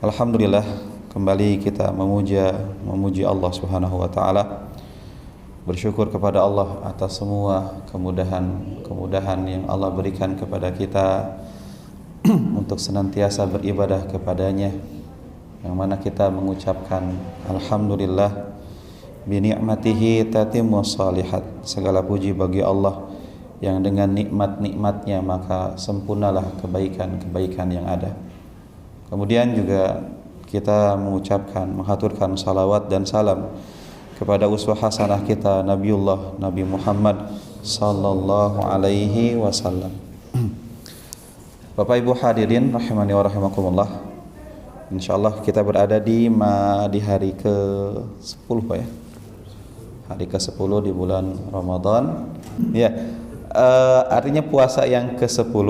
Alhamdulillah, kembali kita memuji Allah Subhanahu wa taala. Bersyukur kepada Allah atas semua kemudahan yang Allah berikan kepada kita untuk senantiasa beribadah kepadanya, yang mana kita mengucapkan alhamdulillah bi ni'matihi tatimmu shalihat. Segala puji bagi Allah yang dengan nikmat-nikmatnya maka sempurnalah kebaikan-kebaikan yang ada. Kemudian juga kita menghaturkan salawat dan salam kepada uswah hasanah kita Nabi Muhammad sallallahu alaihi wasallam. Bapak Ibu hadirin rahimani wa rahimakumullah. Insyaallah kita berada di hari ke-10 Pak ya. Hari ke-10 di bulan Ramadan. Ya. Artinya puasa yang ke-10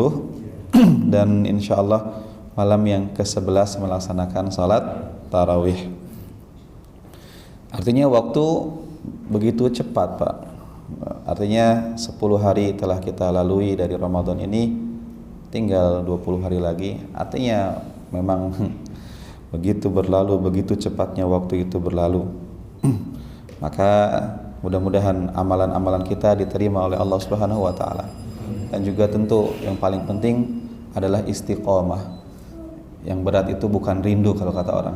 dan insyaallah malam yang ke-11 melaksanakan salat tarawih. Artinya waktu begitu cepat Pak. Artinya 10 hari telah kita lalui dari Ramadan ini, tinggal 20 hari lagi. Artinya memang begitu cepatnya waktu itu berlalu. Maka mudah-mudahan amalan-amalan kita diterima oleh Allah Subhanahu wa taala. Dan juga tentu yang paling penting adalah istiqomah. Yang berat itu bukan rindu kalau kata orang,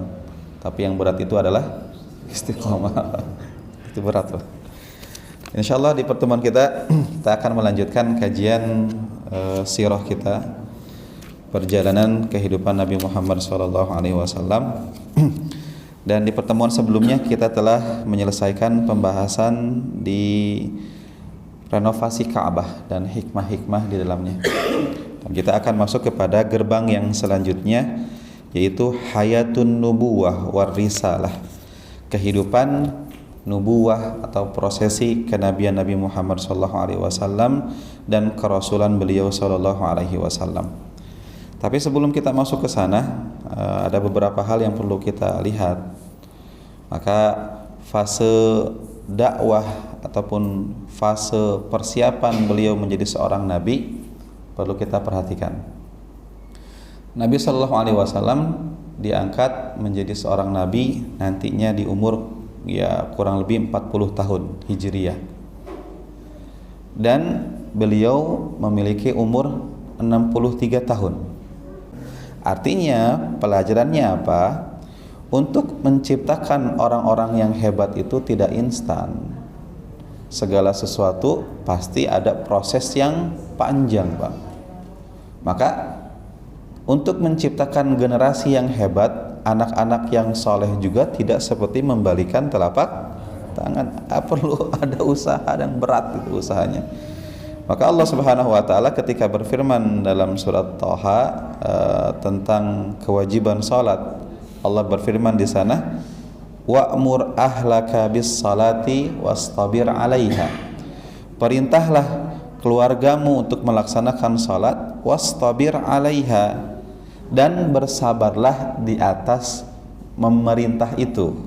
tapi yang berat itu adalah istiqomah. Itu berat loh. Insyaallah di pertemuan kita akan melanjutkan kajian sirah kita, perjalanan kehidupan Nabi Muhammad SAW. Dan di pertemuan sebelumnya kita telah menyelesaikan pembahasan di renovasi Ka'bah dan hikmah-hikmah di dalamnya. Dan kita akan masuk kepada gerbang yang selanjutnya, yaitu hayatun nubuwah war risalah, kehidupan nubuwah atau prosesi kenabian Nabi Muhammad SAW dan kerasulan beliau SAW. Tapi sebelum kita masuk ke sana, ada beberapa hal yang perlu kita lihat. Maka fase dakwah ataupun fase persiapan beliau menjadi seorang nabi perlu kita perhatikan. Nabi SAW diangkat menjadi seorang nabi nantinya di umur kurang lebih 40 tahun Hijriyah. Dan beliau memiliki umur 63 tahun. Artinya pelajarannya apa? Untuk menciptakan orang-orang yang hebat itu tidak instan. Segala sesuatu pasti ada proses yang panjang, Pak. Maka untuk menciptakan generasi yang hebat, anak-anak yang soleh juga tidak seperti membalikan telapak tangan. Perlu ada usaha yang berat itu usahanya. Maka Allah Subhanahu wa taala ketika berfirman dalam surat Thaha tentang kewajiban salat, Allah berfirman di sana, wa'mur ahlaka bis salati wastabir 'alaiha. Perintahlah keluargamu untuk melaksanakan salat, wastabir 'alaiha, dan bersabarlah di atas memerintah itu.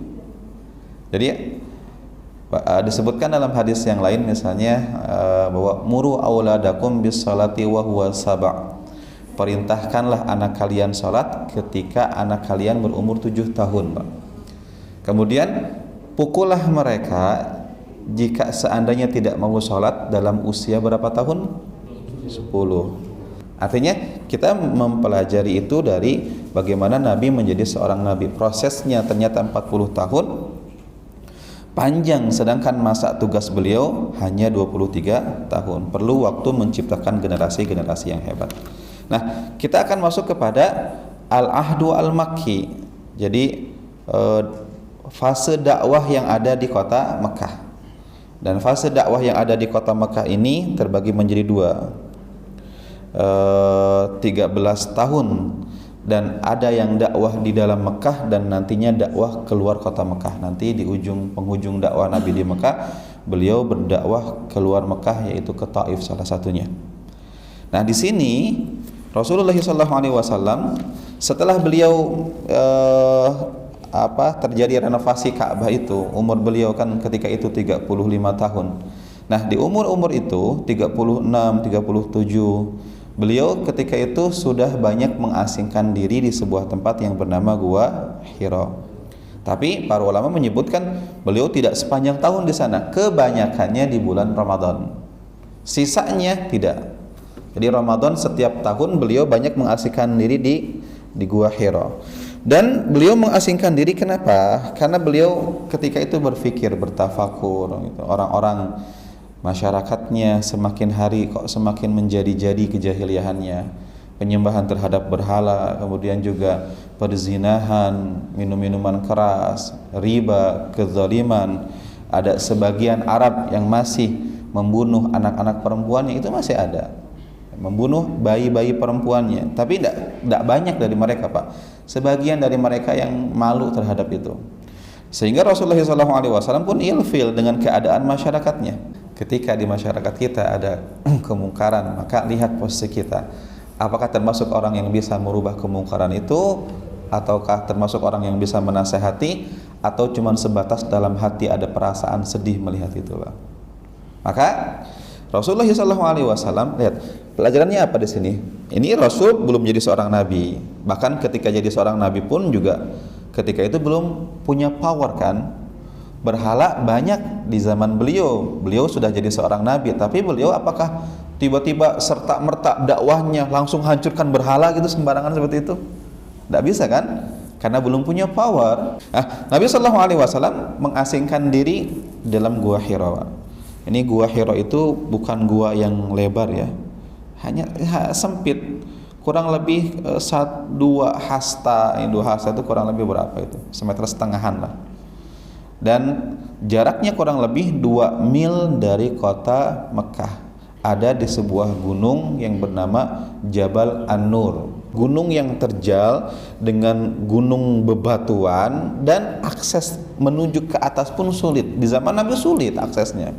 Jadi disebutkan dalam hadis yang lain misalnya bahwa muru auladakum bis salati wa huwa sab'. Perintahkanlah anak kalian salat ketika anak kalian berumur 7 tahun, Pak. Kemudian pukullah mereka jika seandainya tidak mau salat dalam usia berapa tahun? 10. Artinya kita mempelajari itu dari bagaimana Nabi menjadi seorang nabi. Prosesnya ternyata 40 tahun panjang, sedangkan masa tugas beliau hanya 23 tahun. Perlu waktu menciptakan generasi-generasi yang hebat. Nah, kita akan masuk kepada al-ahdu al-makki. Jadi fase dakwah yang ada di kota Mekah. Dan fase dakwah yang ada di kota Mekah ini terbagi menjadi 13 tahun. Dan ada yang dakwah di dalam Mekah dan nantinya dakwah keluar kota Mekah. Nanti di penghujung dakwah Nabi di Mekah, beliau berdakwah keluar Mekah, yaitu ke Taif salah satunya. Nah, di sini Rasulullah SAW setelah beliau terjadi renovasi Ka'bah itu, umur beliau kan ketika itu 35 tahun. Nah, di umur-umur itu 36, 37 Beliau ketika itu sudah banyak mengasingkan diri di sebuah tempat yang bernama Gua Hira. Tapi para ulama menyebutkan beliau tidak sepanjang tahun di sana, kebanyakannya di bulan Ramadan. Sisanya tidak. Jadi Ramadan setiap tahun beliau banyak mengasingkan diri di Gua Hira. Dan beliau mengasingkan diri kenapa? Karena beliau ketika itu berpikir, bertafakur gitu. Orang-orang masyarakatnya semakin hari kok semakin menjadi-jadi kejahiliahannya, penyembahan terhadap berhala, kemudian juga perzinahan, minum-minuman keras, riba, kezaliman. Ada sebagian Arab yang masih membunuh anak-anak perempuannya, itu masih ada, membunuh bayi-bayi perempuannya. Tapi tidak banyak dari mereka, Pak. Sebagian dari mereka yang malu terhadap itu. Sehingga Rasulullah SAW pun ilfil dengan keadaan masyarakatnya. Ketika di masyarakat kita ada kemungkaran, maka lihat posisi kita. Apakah termasuk orang yang bisa merubah kemungkaran itu, ataukah termasuk orang yang bisa menasehati, atau cuma sebatas dalam hati ada perasaan sedih melihat itu, Pak. Maka Rasulullah SAW, lihat pelajarannya apa di sini? Ini Rasul belum jadi seorang nabi. Bahkan ketika jadi seorang nabi pun juga ketika itu belum punya power kan. Berhala banyak di zaman beliau. Beliau sudah jadi seorang nabi, tapi beliau apakah tiba-tiba serta-merta dakwahnya langsung hancurkan berhala gitu sembarangan seperti itu? Tidak bisa kan? Karena belum punya power. Nah, Nabi SAW mengasingkan diri dalam Gua Hira. Ini Gua Hira itu bukan gua yang lebar ya, hanya sempit, kurang lebih 2 hasta. Ini 2 hasta itu kurang lebih berapa itu? 1,5 meter lah. Dan jaraknya kurang lebih 2 mil dari kota Mekah. Ada di sebuah gunung yang bernama Jabal An-Nur. Gunung yang terjal dengan gunung bebatuan, dan akses menuju ke atas pun sulit. Di zaman Nabi sulit aksesnya.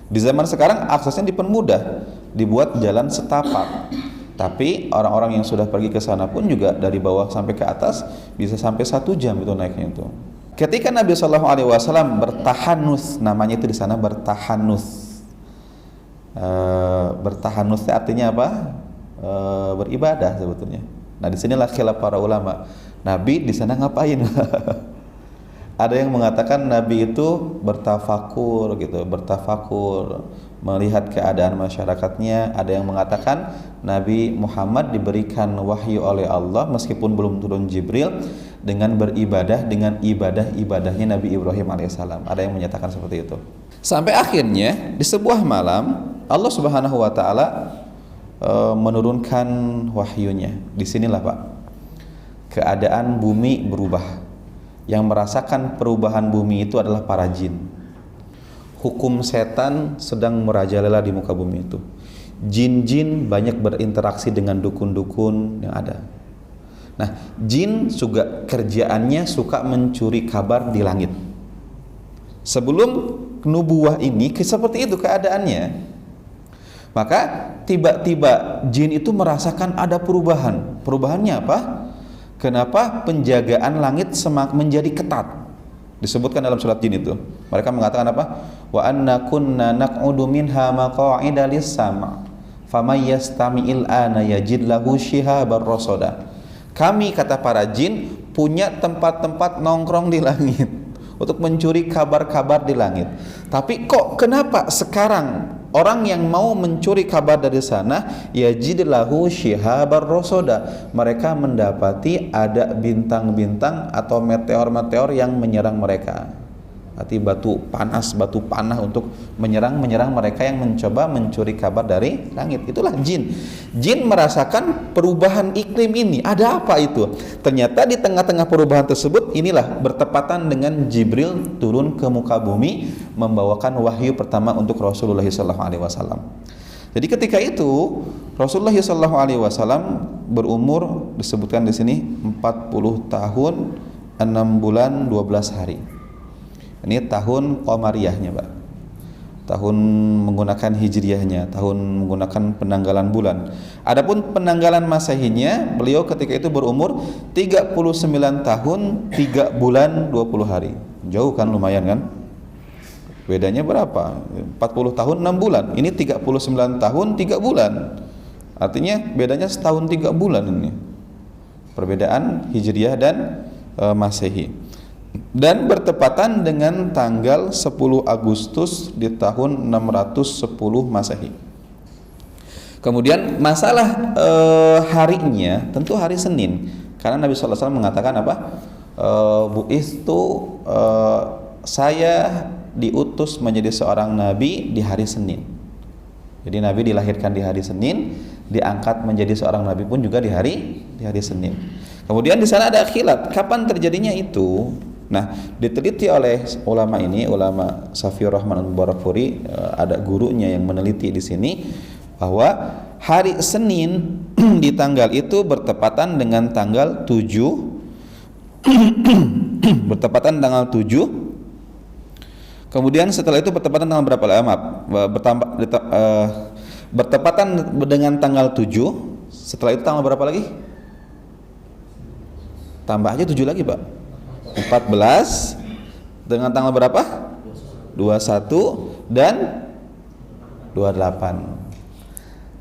Di zaman sekarang aksesnya dipermudah, dibuat jalan setapak. Tapi orang-orang yang sudah pergi ke sana pun juga dari bawah sampai ke atas bisa sampai 1 jam itu naiknya itu. Ketika Nabi SAW bertahanus, namanya itu di sana bertahanus. Bertahanus artinya apa? Beribadah sebetulnya. Nah, disinilah khilaf para ulama. Nabi di sana ngapain? Ada yang mengatakan Nabi itu bertafakur gitu, bertafakur melihat keadaan masyarakatnya. Ada yang mengatakan Nabi Muhammad diberikan wahyu oleh Allah meskipun belum turun Jibril, dengan beribadah dengan ibadah-ibadahnya Nabi Ibrahim alaihissalam. Ada yang menyatakan seperti itu. Sampai akhirnya di sebuah malam Allah Subhanahu wa taala menurunkan wahyunya. Disinilah Pak, keadaan bumi berubah. Yang merasakan perubahan bumi itu adalah para jin. Hukum setan sedang merajalela di muka bumi itu. Jin-jin banyak berinteraksi dengan dukun-dukun yang ada. Nah, jin juga kerjaannya suka mencuri kabar di langit. Sebelum nubuwah ini seperti itu keadaannya. Maka tiba-tiba jin itu merasakan ada perubahan. Perubahannya apa? Kenapa penjagaan langit menjadi ketat? Disebutkan dalam surat jin itu. Mereka mengatakan apa? Wa anna kunna naq'udu minha maq'ida lis-sam' famay yastami'il ana yajid lahu shihabar rasada. Kami, kata para jin, punya tempat-tempat nongkrong di langit untuk mencuri kabar-kabar di langit. Tapi kok kenapa sekarang orang yang mau mencuri kabar dari sana yajid lahu shihabar rasada, mereka mendapati ada bintang-bintang atau meteor-meteor yang menyerang mereka. Arti batu panah untuk menyerang mereka yang mencoba mencuri kabar dari langit. Itulah jin. Jin merasakan perubahan iklim ini. Ada apa itu? Ternyata di tengah-tengah perubahan tersebut inilah bertepatan dengan Jibril turun ke muka bumi membawakan wahyu pertama untuk Rasulullah SAW. Jadi ketika itu Rasulullah SAW berumur, disebutkan di sini 40 tahun 6 bulan 12 hari. Ini tahun Qamariyahnya, Pak. Tahun menggunakan Hijriyahnya, tahun menggunakan penanggalan bulan. Adapun penanggalan Masehinya, beliau ketika itu berumur 39 tahun 3 bulan 20 hari. Jauh kan, lumayan kan? Bedanya berapa? 40 tahun 6 bulan. Ini 39 tahun 3 bulan. Artinya bedanya setahun 3 bulan ini. Perbedaan Hijriah dan Masehi. Dan bertepatan dengan tanggal 10 Agustus di tahun 610 Masehi. Kemudian masalah harinya tentu hari Senin, karena Nabi SAW mengatakan apa? Bu'istu, saya diutus menjadi seorang nabi di hari Senin. Jadi Nabi dilahirkan di hari Senin, diangkat menjadi seorang nabi pun juga di hari Senin. Kemudian di sana ada khilaf, kapan terjadinya itu? Nah, diteliti oleh ulama ini, ulama Safiur Rahman Al-Mubarakfuri, ada gurunya yang meneliti di sini bahwa hari Senin di tanggal itu bertepatan dengan tanggal 7 bertepatan tanggal 7. Kemudian setelah itu bertepatan tanggal berapa? Bertepatan dengan tanggal 7. Setelah itu tanggal berapa lagi? Tambah aja 7 lagi, Pak. 14 dengan tanggal berapa? 21 dan 28.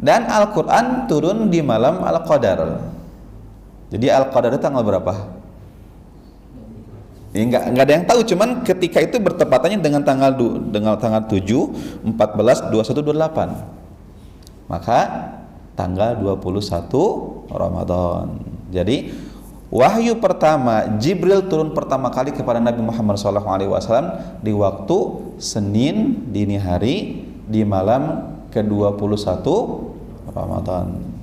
Dan Al-Quran turun di malam Al-Qadar. Jadi Al-Qadar itu tanggal berapa? Ya, enggak ada yang tahu, cuman ketika itu bertepatannya dengan tanggal 7, 14, 21, 28. Maka tanggal 21 Ramadan. Jadi wahyu pertama, Jibril turun pertama kali kepada Nabi Muhammad SAW di waktu Senin dini hari di malam ke-21 Ramadan.